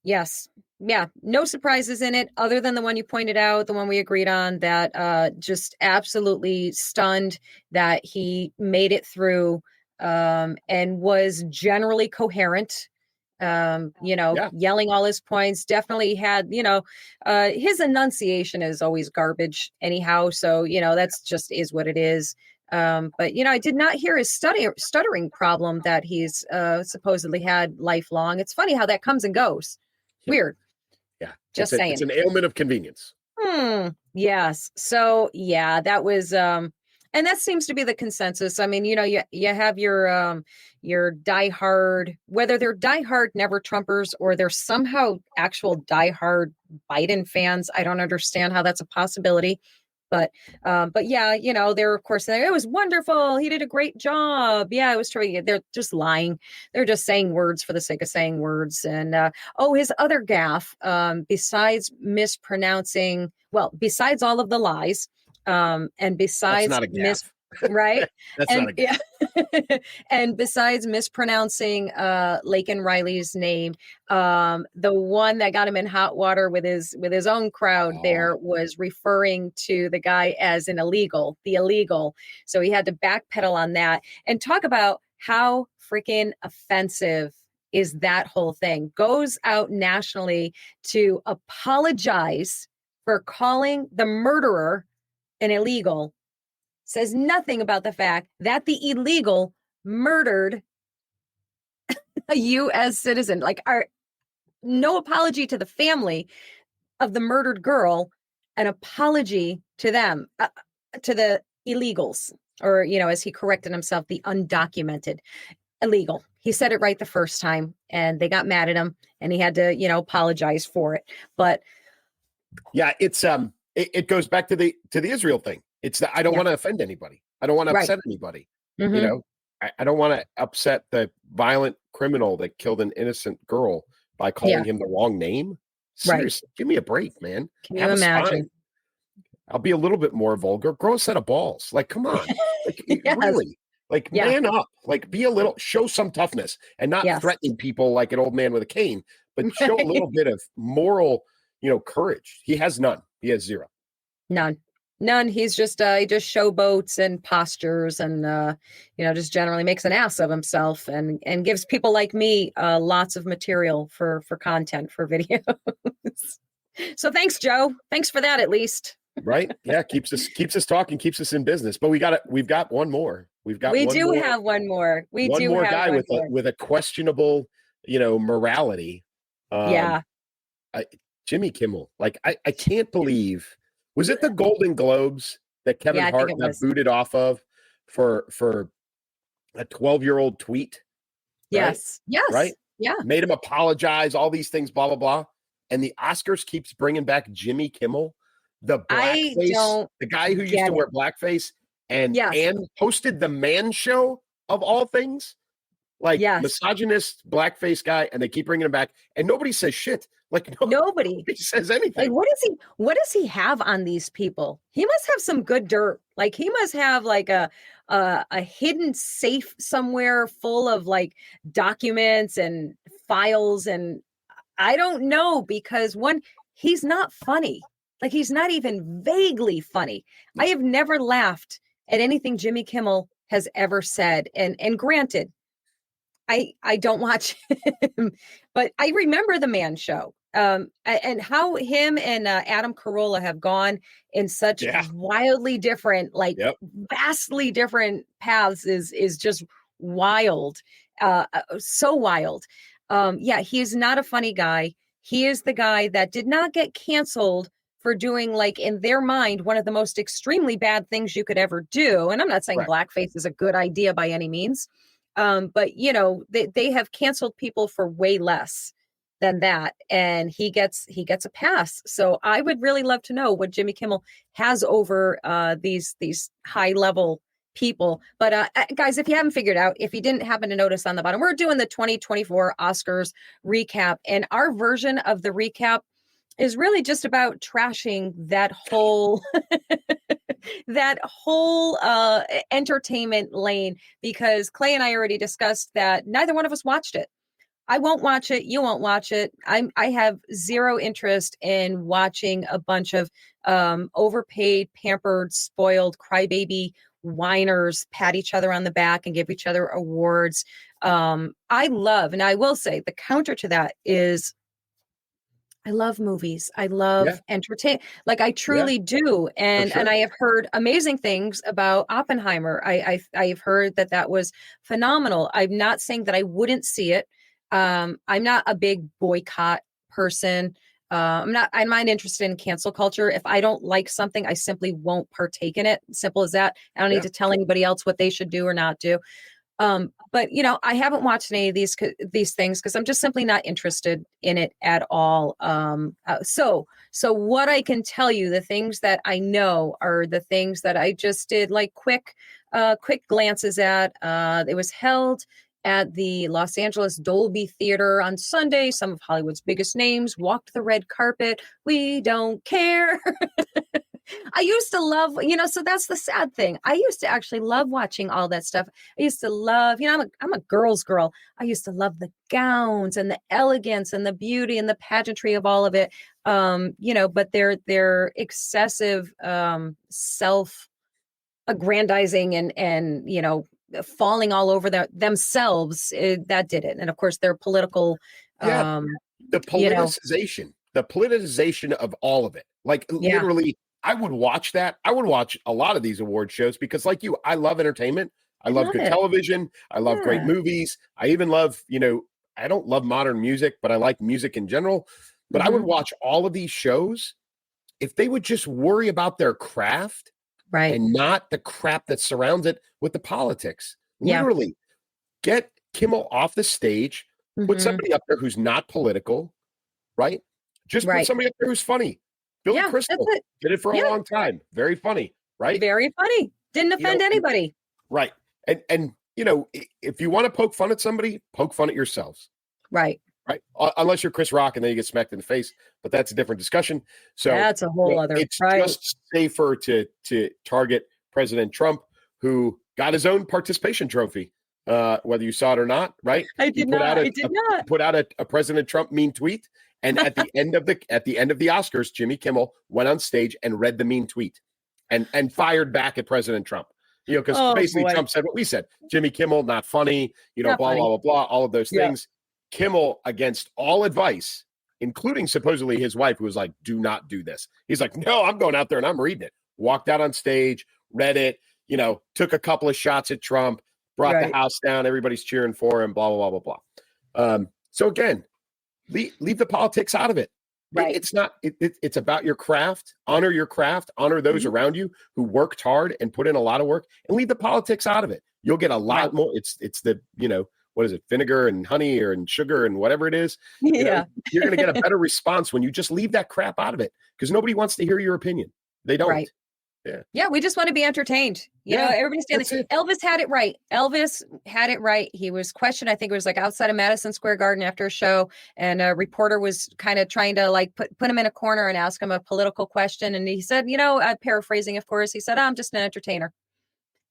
yes. Yeah, no surprises in it other than the one you pointed out, the one we agreed on, that just absolutely stunned that he made it through and was generally coherent, yelling all his points. Definitely had, his enunciation is always garbage anyhow. So, that's just is what it is. But, I did not hear his stuttering problem that he's supposedly had lifelong. It's funny how that comes and goes. Weird. Yeah. Just saying. It's an ailment of convenience. Yes. So yeah, that was and that seems to be the consensus. I mean, you have your diehard, whether they're diehard never Trumpers or they're somehow actual diehard Biden fans. I don't understand how that's a possibility. But yeah, they're of course saying it was wonderful. He did a great job. Yeah, it was terrific. They're just lying. They're just saying words for the sake of saying words. And his other gaffe, besides mispronouncing, besides all of the lies, and besides that's not a gaffe. Right. That's not a gaffe. And besides mispronouncing Lake and Riley's name, the one that got him in hot water with his own crowd there was referring to the guy as the illegal. So he had to backpedal on that and talk about how freaking offensive is that whole thing. Goes out nationally to apologize for calling the murderer an illegal. says nothing about the fact that the illegal murdered a U.S. citizen. Like, no apology to the family of the murdered girl, an apology to them, to the illegals, or, as he corrected himself, the undocumented illegal. He said it right the first time, and they got mad at him, and he had to, apologize for it. But yeah, it's it goes back to the Israel thing. It's that I don't want to offend anybody. I don't want to upset anybody. Mm-hmm. I don't want to upset the violent criminal that killed an innocent girl by calling him the wrong name. Seriously, give me a break, man. Can you imagine? I'll be a little bit more vulgar. Grow a set of balls. Like, come on. Like, really? Like, man up. Like, show some toughness, and not threatening people like an old man with a cane, but show a little bit of moral, courage. He has none. He has zero. None. He's just he just showboats and postures, and just generally makes an ass of himself, and gives people like me lots of material for content, for videos. So thanks, Joe. Thanks for that, at least. Right? Yeah, keeps us talking, keeps us in business. But we've got one more. We have one more. One more guy with a questionable, morality. Jimmy Kimmel. Like, I can't believe. Was it the Golden Globes that Kevin Hart got booted off of for a 12-year-old tweet? Yes. Right? Yes. Right? Yeah. Made him apologize, all these things, blah, blah, blah. And the Oscars keeps bringing back Jimmy Kimmel, the blackface, the guy who used to wear blackface and hosted the Man Show, of all things. Like, misogynist blackface guy, and they keep bringing him back, and nobody says shit. Like, nobody says anything. Like, what does he have on these people? He must have some good dirt. Like, he must have like a hidden safe somewhere full of like documents and files, and I don't know, because he's not funny. Like, he's not even vaguely funny. I have never laughed at anything Jimmy Kimmel has ever said. And granted, I don't watch him, but I remember the Man Show, and how him and Adam Carolla have gone in such wildly different, like vastly different paths is just wild, so wild. He is not a funny guy. He is the guy that did not get canceled for doing, like, in their mind, one of the most extremely bad things you could ever do. And I'm not saying blackface is a good idea by any means. But they have canceled people for way less than that, and he gets a pass. So I would really love to know what Jimmy Kimmel has over these high level people. But guys, if you haven't figured out, if you didn't happen to notice on the bottom, we're doing the 2024 Oscars recap, and our version of the recap is really just about trashing that whole entertainment lane, because Clay and I already discussed that neither one of us watched it. I won't watch it. You won't watch it. I have zero interest in watching a bunch of overpaid, pampered, spoiled, crybaby whiners pat each other on the back and give each other awards. I love, and I will say the counter to that is, I love movies. I love entertain. Like, I truly do. And I have heard amazing things about Oppenheimer. I've heard that was phenomenal. I'm not saying that I wouldn't see it. I'm not a big boycott person. I'm not interested in cancel culture. If I don't like something, I simply won't partake in it. Simple as that. I don't need to tell anybody else what they should do or not do. But I haven't watched any of these things because I'm just simply not interested in it at all. So what I can tell you, the things that I know are the things that I just did like quick glances at. It was held at the Los Angeles Dolby Theater on Sunday. Some of Hollywood's biggest names walked the red carpet. We don't care. I used to love, so that's the sad thing. I used to actually love watching all that stuff. I used to love, I'm a girl's girl. I used to love the gowns and the elegance and the beauty and the pageantry of all of it. But their excessive self-aggrandizing and falling all over themselves, that did it. And of course, their political, the politicization, the politicization of all of it. Like literally, I would watch that. I would watch a lot of these award shows because, like you, I love entertainment. I love good television. I love great movies. I even love, I don't love modern music, but I like music in general. But I would watch all of these shows if they would just worry about their craft and not the crap that surrounds it with the politics. Literally, get Kimmel off the stage, put somebody up there who's not political, right? Just put somebody up there who's funny. Billy Crystal did it for a long time. Very funny, right? Very funny. Didn't offend anybody. Right. And if you want to poke fun at somebody, poke fun at yourselves. Right. Right. Unless you're Chris Rock and then you get smacked in the face, but that's a different discussion. So that's a whole other. It's just safer to target President Trump, who got his own participation trophy, whether you saw it or not. Right. I did not. Put out a President Trump mean tweet. And at the end of the Oscars, Jimmy Kimmel went on stage and read the mean tweet and fired back at President Trump. Because basically Trump said what we said. Jimmy Kimmel, not funny, blah, blah, blah, all of those things. Kimmel, against all advice, including supposedly his wife, who was like, do not do this. He's like, no, I'm going out there and I'm reading it. Walked out on stage, read it, took a couple of shots at Trump, brought the house down. Everybody's cheering for him, blah, blah, blah, blah, blah. So again, leave the politics out of it. Right. It's not, it's about your craft. Honor your craft, honor those around you who worked hard and put in a lot of work, and leave the politics out of it. You'll get a lot more. It's the, what is it? Vinegar and honey and sugar and whatever it is. You're going to get a better response when you just leave that crap out of it, because nobody wants to hear your opinion. They don't. Right. Yeah, we just want to be entertained. Everybody's standing. Elvis had it right. Elvis had it right. He was questioned. I think it was like outside of Madison Square Garden after a show, and a reporter was kind of trying to like put him in a corner and ask him a political question. And he said, paraphrasing, of course, he said, I'm just an entertainer.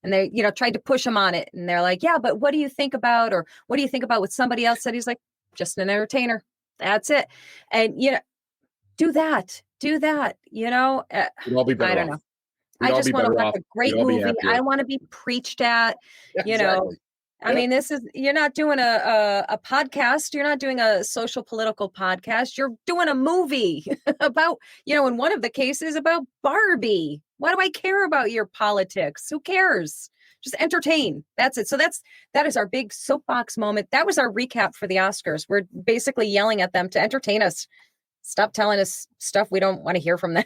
And they, tried to push him on it. And they're like, yeah, but what do you think about, or what do you think about what somebody else said? He's like, just an entertainer. That's it. And, do that. We'd all be better I don't know. I just want to watch a great movie. I want to be preached at, Exactly. I mean, you're not doing a podcast. You're not doing a social political podcast. You're doing a movie about, in one of the cases about Barbie. Why do I care about your politics? Who cares? Just entertain. That's it. So that is our big soapbox moment. That was our recap for the Oscars. We're basically yelling at them to entertain us. Stop telling us stuff we don't want to hear from them.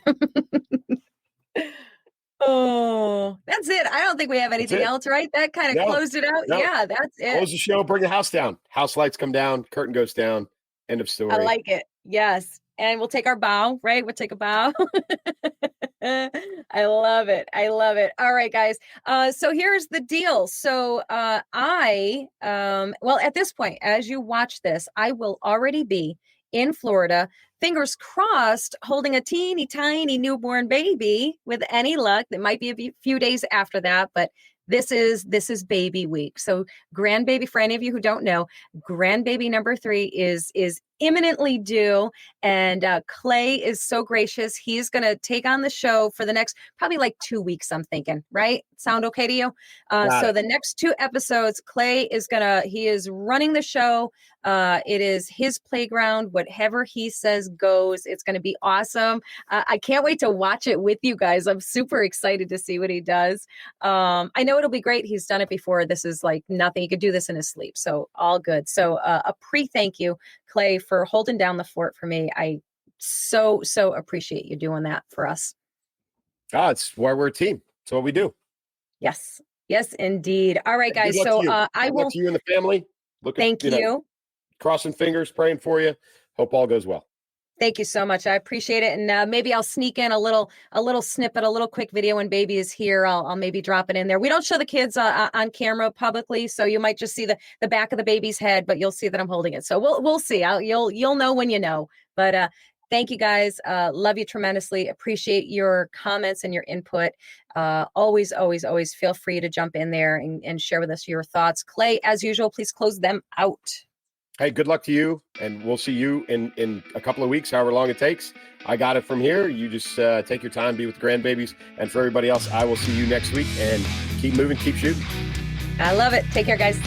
Oh, that's it. I don't think we have anything else, right? That kind of closed it out. No. Yeah, that's it. Close the show, bring the house down. House lights come down, curtain goes down. End of story. I like it. Yes. And we'll take our bow, right? We'll take a bow. I love it. All right, guys. So here's the deal. So at this point, as you watch this, I will already be in Florida, fingers crossed, holding a teeny tiny newborn baby with any luck. That might be a few days after that, but this is baby week. So grandbaby, for any of you who don't know, grandbaby number 3 is imminently due. And Clay is so gracious. He's going to take on the show for the next probably like 2 weeks, I'm thinking, right? Sound okay to you? So the next 2 episodes, Clay is he is running the show. It is his playground. Whatever he says goes. It's going to be awesome. I can't wait to watch it with you guys. I'm super excited to see what he does. I know it'll be great. He's done it before. This is like nothing. He could do this in his sleep. So all good. So a thank you, Clay, for holding down the fort for me. I so appreciate you doing that for us. It's why we're a team. It's what we do. Yes, indeed. All right, guys. So I will. To you and the family. Thank you. Crossing fingers, praying for you. Hope all goes well. Thank you so much. I appreciate it. And maybe I'll sneak in a little snippet, a little quick video when baby is here. I'll maybe drop it in there. We don't show the kids on camera publicly, so you might just see the back of the baby's head, but you'll see that I'm holding it. So we'll see. You'll know when you know. But thank you guys. Love you tremendously. Appreciate your comments and your input. Always feel free to jump in there and share with us your thoughts. Clay, as usual, please close them out. Hey, good luck to you, and we'll see you in a couple of weeks, however long it takes. I got it from here. You just take your time, be with the grandbabies, and for everybody else, I will see you next week, and keep moving, keep shooting. I love it. Take care, guys.